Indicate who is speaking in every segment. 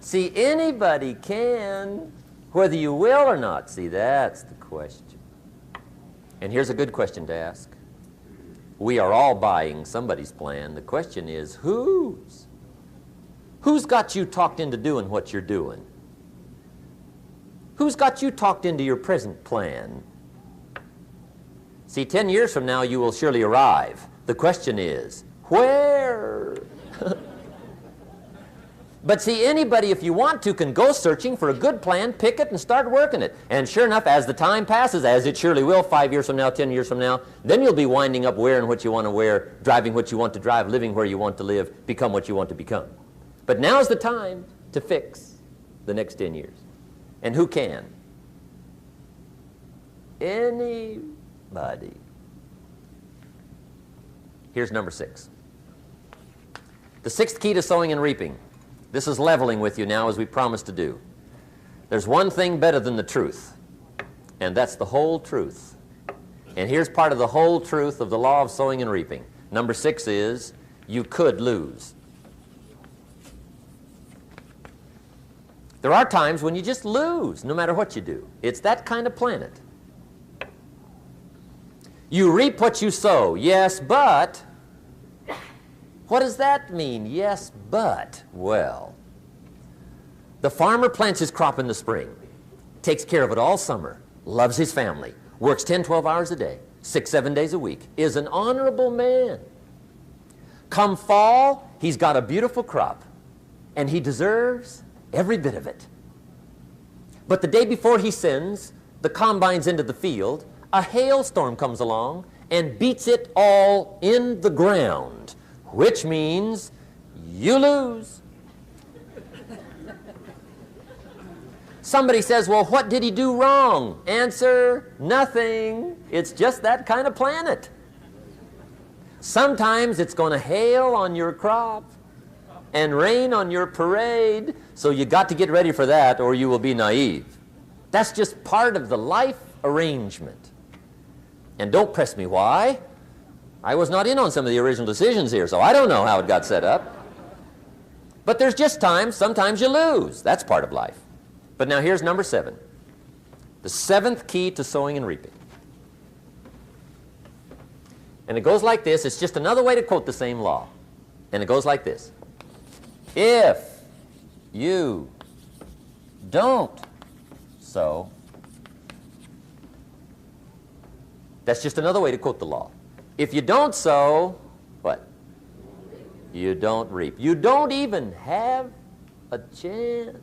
Speaker 1: See, anybody can, whether you will or not. See, that's the question. And here's a good question to ask. We are all buying somebody's plan. The question is, whose? Who's got you talked into doing what you're doing? Who's got you talked into your present plan? See, 10 years from now, you will surely arrive. The question is, where? But see, anybody, if you want to, can go searching for a good plan, pick it, and start working it. And sure enough, as the time passes, as it surely will 5 years from now, 10 years from now, then you'll be winding up wearing what you want to wear, driving what you want to drive, living where you want to live, become what you want to become. But now's the time to fix the next 10 years. And who can? Anybody. Here's number 6. The 6th key to sowing and reaping. This is leveling with you now, as we promised to do. There's one thing better than the truth, and that's the whole truth. And here's part of the whole truth of the law of sowing and reaping. Number 6 is, you could lose. There are times when you just lose, no matter what you do. It's that kind of planet. You reap what you sow, yes, but... What does that mean, yes, but? Well, the farmer plants his crop in the spring, takes care of it all summer, loves his family, works 10, 12 hours a day, 6, 7 days a week, is an honorable man. Come fall, he's got a beautiful crop, and he deserves every bit of it. But the day before he sends the combines into the field, a hailstorm comes along and beats it all in the ground, which means you lose. Somebody says, well, what did he do wrong? Answer, nothing. It's just that kind of planet. Sometimes it's going to hail on your crop and rain on your parade, so you got to get ready for that or you will be naive. That's just part of the life arrangement. And don't press me why. I was not in on some of the original decisions here, so I don't know how it got set up. But there's just times, sometimes you lose. That's part of life. But now here's number 7. The 7th key to sowing and reaping. And it goes like this. It's just another way to quote the same law. And it goes like this. If you don't sow, that's just another way to quote the law. If you don't sow, what? You don't reap. You don't even have a chance.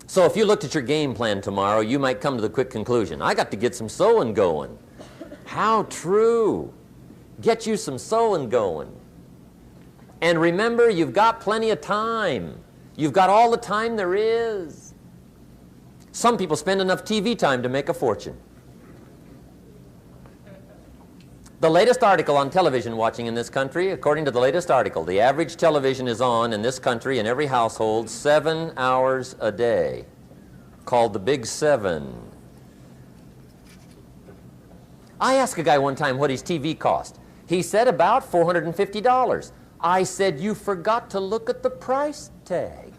Speaker 1: So if you looked at your game plan tomorrow, you might come to the quick conclusion, I got to get some sowing going. How true. Get you some sowing going. And remember, you've got plenty of time. You've got all the time there is. Some people spend enough TV time to make a fortune. The latest article on television watching in this country, according to the latest article, the average television is on in this country in every household 7 hours a day, called the Big 7. I asked a guy one time what his TV cost. He said about $450. I said, you forgot to look at the price tag.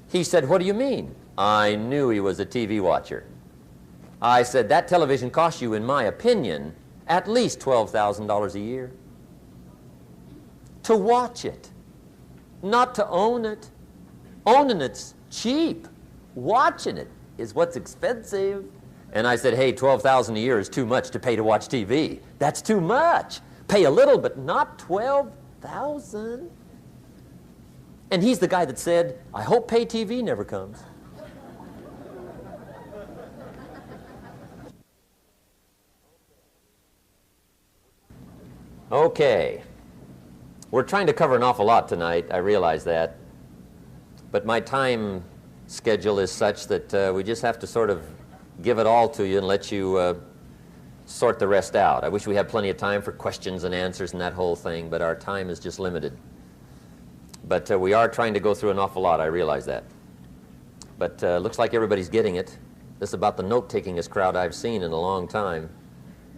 Speaker 1: He said, what do you mean? I knew he was a TV watcher. I said, that television costs you, in my opinion, at least $12,000 a year. To watch it, not to own it. Owning it's cheap. Watching it is what's expensive. And I said, hey, $12,000 a year is too much to pay to watch TV. That's too much. Pay a little, but not $12,000. And he's the guy that said, I hope pay TV never comes. Okay. We're trying to cover an awful lot tonight, I realize that. But my time schedule is such that we just have to sort of give it all to you and let you sort the rest out. I wish we had plenty of time for questions and answers and that whole thing, but our time is just limited. But we are trying to go through an awful lot, I realize that. But looks like everybody's getting it. This is about the note-takingest crowd I've seen in a long time.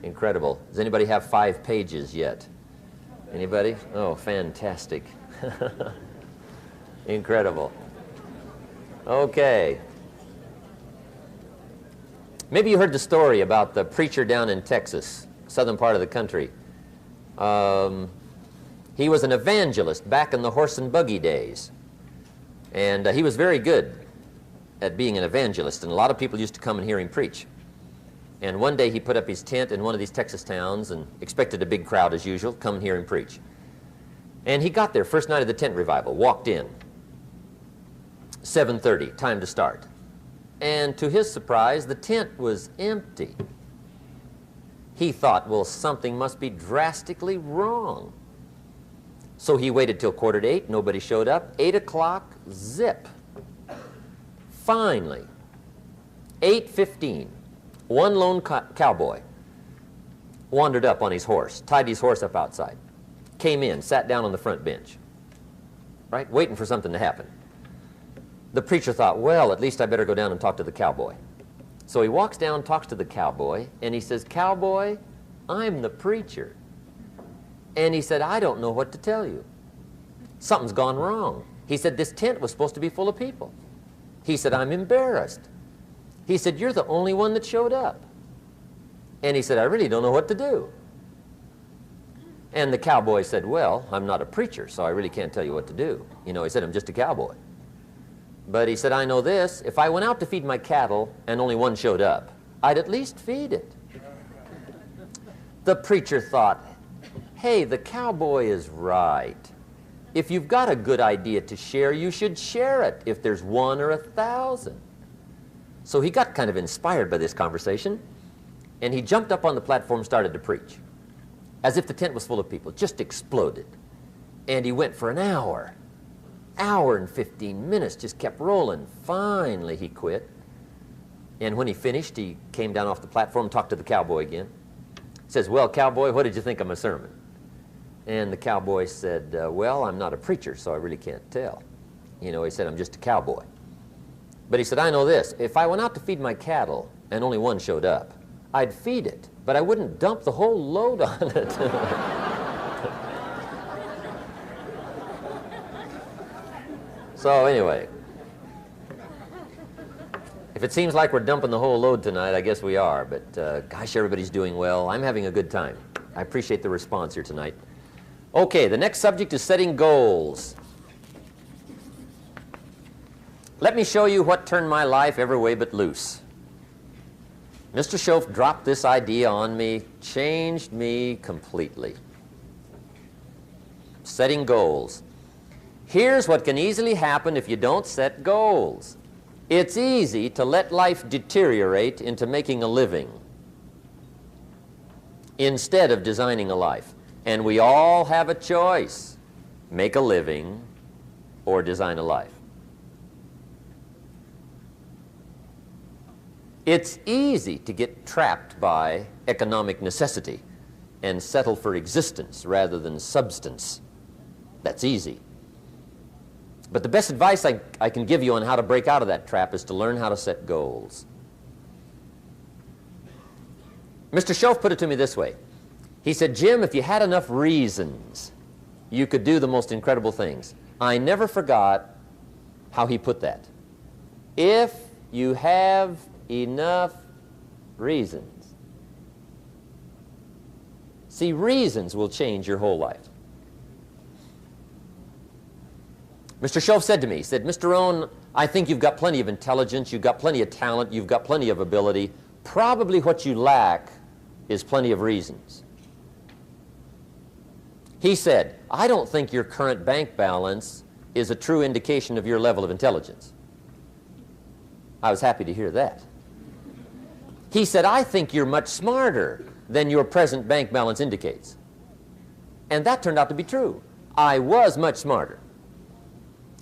Speaker 1: Incredible. Does anybody have 5 pages yet? Anybody? Oh, fantastic. Incredible. Okay. Maybe you heard the story about the preacher down in Texas, southern part of the country. He was an evangelist back in the horse and buggy days. And he was very good at being an evangelist, and a lot of people used to come and hear him preach. And one day he put up his tent in one of these Texas towns and expected a big crowd as usual, come and hear him preach. And he got there first night of the tent revival, walked in, 7:30, time to start. And to his surprise, the tent was empty. He thought, well, something must be drastically wrong. So he waited till 7:45, nobody showed up. 8 o'clock, zip. Finally, 8:15, one lone cowboy wandered up on his horse, tied his horse up outside, came in, sat down on the front bench, right, waiting for something to happen. The preacher thought, well, at least I better go down and talk to the cowboy. So he walks down, talks to the cowboy, and he says, "Cowboy, I'm the preacher." And he said, "I don't know what to tell you. Something's gone wrong." He said, "This tent was supposed to be full of people." He said, "I'm embarrassed." He said, "You're the only one that showed up." And he said, "I really don't know what to do." And the cowboy said, "Well, I'm not a preacher, so I really can't tell you what to do." You know, he said, "I'm just a cowboy." But he said, "I know this, if I went out to feed my cattle and only one showed up, I'd at least feed it." The preacher thought, hey, the cowboy is right. If you've got a good idea to share, you should share it if there's 1 or 1,000. So he got kind of inspired by this conversation, and he jumped up on the platform and started to preach, as if the tent was full of people, just exploded. And he went for an hour and 15 minutes, just kept rolling. Finally, he quit. And when he finished, he came down off the platform, talked to the cowboy again. He says, "Well, cowboy, what did you think of my sermon?" And the cowboy said, "Well, I'm not a preacher, so I really can't tell." You know, he said, "I'm just a cowboy." But he said, "I know this, if I went out to feed my cattle and only one showed up, I'd feed it, but I wouldn't dump the whole load on it." So anyway, if it seems like we're dumping the whole load tonight, I guess we are, but gosh, everybody's doing well. I'm having a good time. I appreciate the response here tonight. Okay, the next subject is setting goals. Let me show you what turned my life every way but loose. Mr. Schoaf dropped this idea on me, changed me completely. Setting goals. Here's what can easily happen if you don't set goals. It's easy to let life deteriorate into making a living instead of designing a life. And we all have a choice: make a living or design a life. It's easy to get trapped by economic necessity and settle for existence rather than substance. That's easy. But the best advice I can give you on how to break out of that trap is to learn how to set goals. Mr. Schoaf put it to me this way. He said, "Jim, if you had enough reasons, you could do the most incredible things." I never forgot how he put that. If you have enough reasons. See, reasons will change your whole life. Mr. Schoaf said to me, he said, "Mr. Rohn, I think you've got plenty of intelligence, you've got plenty of talent, you've got plenty of ability. Probably what you lack is plenty of reasons." He said, "I don't think your current bank balance is a true indication of your level of intelligence." I was happy to hear that. He said, "I think you're much smarter than your present bank balance indicates." And that turned out to be true. I was much smarter.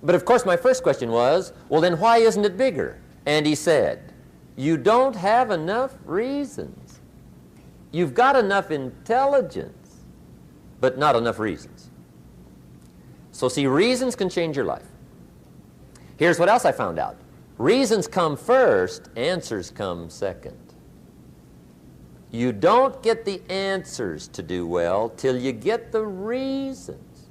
Speaker 1: But of course my first question was, well then why isn't it bigger? And he said, "You don't have enough reasons. You've got enough intelligence, but not enough reasons." So see, reasons can change your life. Here's what else I found out. Reasons come first, answers come second. You don't get the answers to do well till you get the reasons.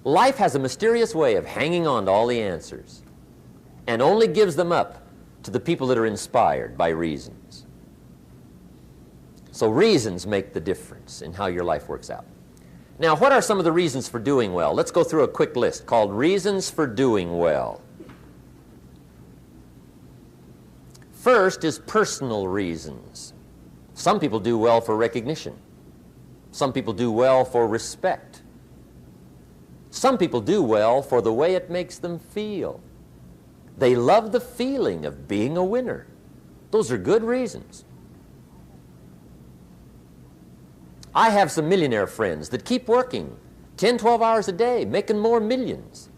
Speaker 1: Life has a mysterious way of hanging on to all the answers and only gives them up to the people that are inspired by reasons. So reasons make the difference in how your life works out. Now, what are some of the reasons for doing well? Let's go through a quick list called Reasons for Doing Well. First is personal reasons. Some people do well for recognition. Some people do well for respect. Some people do well for the way it makes them feel. They love the feeling of being a winner. Those are good reasons. I have some millionaire friends that keep working 10, 12 hours a day, making more millions.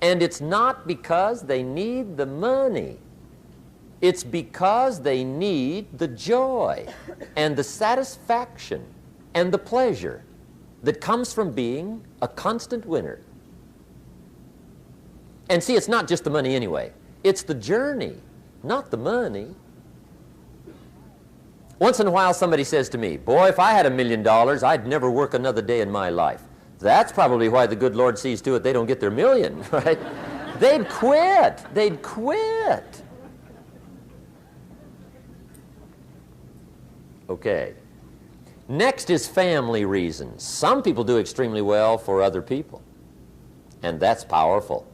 Speaker 1: And it's not because they need the money. It's because they need the joy and the satisfaction and the pleasure that comes from being a constant winner. And see, it's not just the money anyway. It's the journey, not the money. Once in a while somebody says to me, boy, if I had $1 million, I'd never work another day in my life. That's probably why the good Lord sees to it they don't get their million, right? They'd quit. They'd quit. Okay. Next is family reasons. Some people do extremely well for other people, and that's powerful.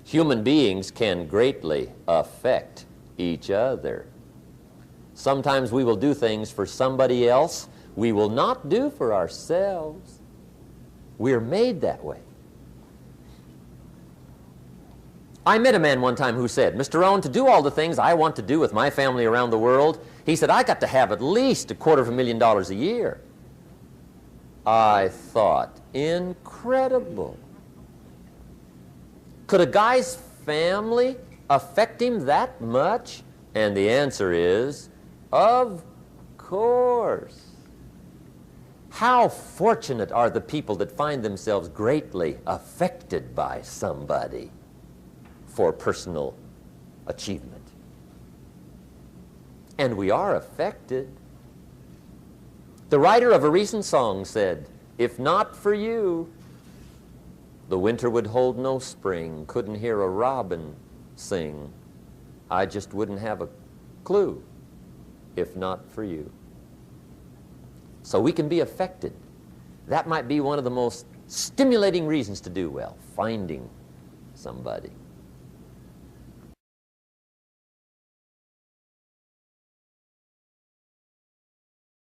Speaker 1: Human beings can greatly affect each other. Sometimes we will do things for somebody else we will not do for ourselves. We're made that way. I met a man one time who said, Mr. Rohn, to do all the things I want to do with my family around the world, he said, I got to have at least $250,000 a year. I thought, incredible. Could a guy's family affect him that much? And the answer is, of course. How fortunate are the people that find themselves greatly affected by somebody for personal achievement. And we are affected. The writer of a recent song said, if not for you, the winter would hold no spring, couldn't hear a robin sing. I just wouldn't have a clue if not for you. So we can be affected. That might be one of the most stimulating reasons to do well, finding somebody.